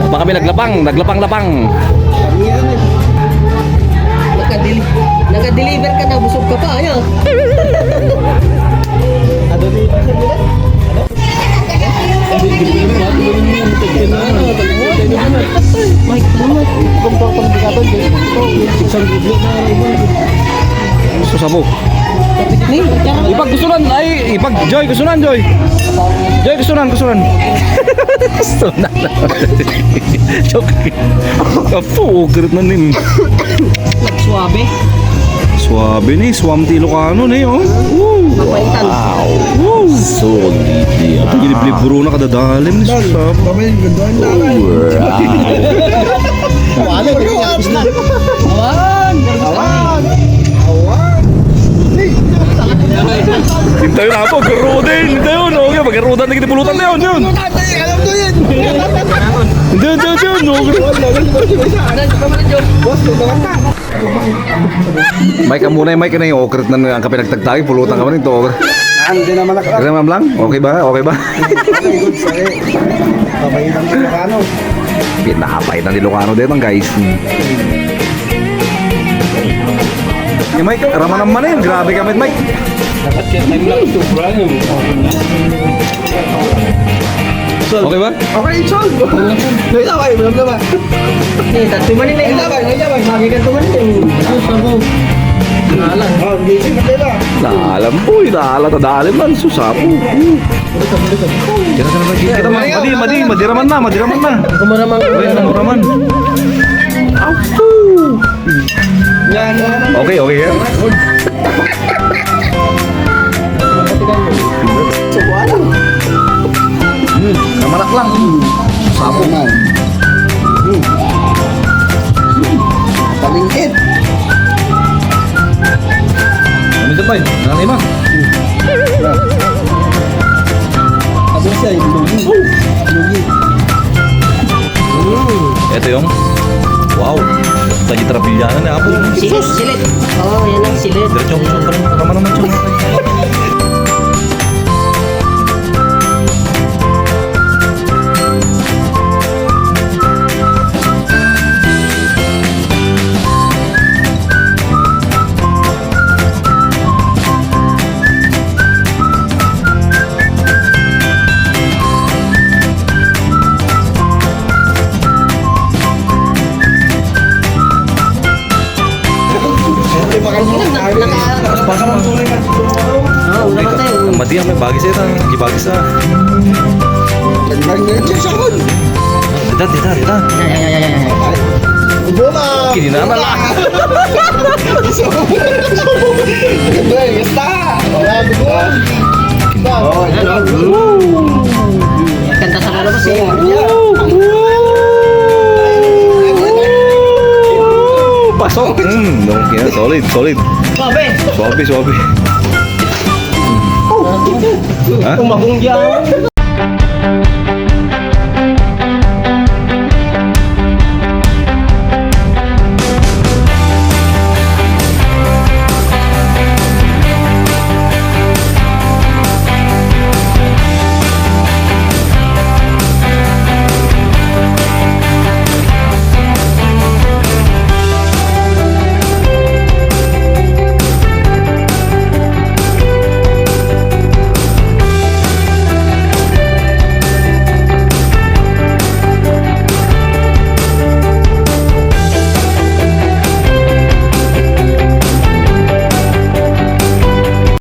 Baka kami naglapang. Naka-deliver ka na, busog ka pa, ayan. Susabog. Joy, gustunan. Gustunan. Joke. Apo, gerit na nin. Suabe. Suabe nih, Swamti Ilocano nih, oh. Mapaitan. Wow. Solid ya. Jadi beli buru na kadadalim nih, susah. Hintayin na po, garudin. Hintayin, okay. Pag-garudan na kita pulutan na yun. Mike ka muna, Mike ka na yung okrit na ang kapinagtagtagi, pulutan ka ba rin ito, okrit? Hindi naman nakakita. Kaya ma'am lang? Okay ba? Okay, good. Sorry. Papayitan ko na ano. Pinakapaitan ni Lucano din ang guys. Eh Mike, raman naman na yun. Grabe ka Mike. Dapat kaya time lang ito, bro. Okay ba? Okay, it's all. May tawag, may tawag. Tumanin na May yun. tawag, may tawag. Magigan tumanin na yun. Oh, gising na tayo ba? Naalam po, naalam man, susapo. Kita madiraman na. Kumaramang. Muraman. Apo. Yan. Okay ya. So, ano? Kamarak lang. Sapo na. Talingkit. Ano ito pa yun? Nanay ma. Asa siya, yung lugi. Lugi. Ito yung wow. Tadi terapiana na ako. Silit. Oo, yan ang silit. Diretso pa rin. Raman naman siya. Mati ang may bagis ito. Gibagis na. Nagmang siya siya ko. Dita. Bola. Kini na lang. Basta. Kanta sa kalabas eh. Pasok. Okay, solid. Babe. Suabe. Ha? Umagong dyan.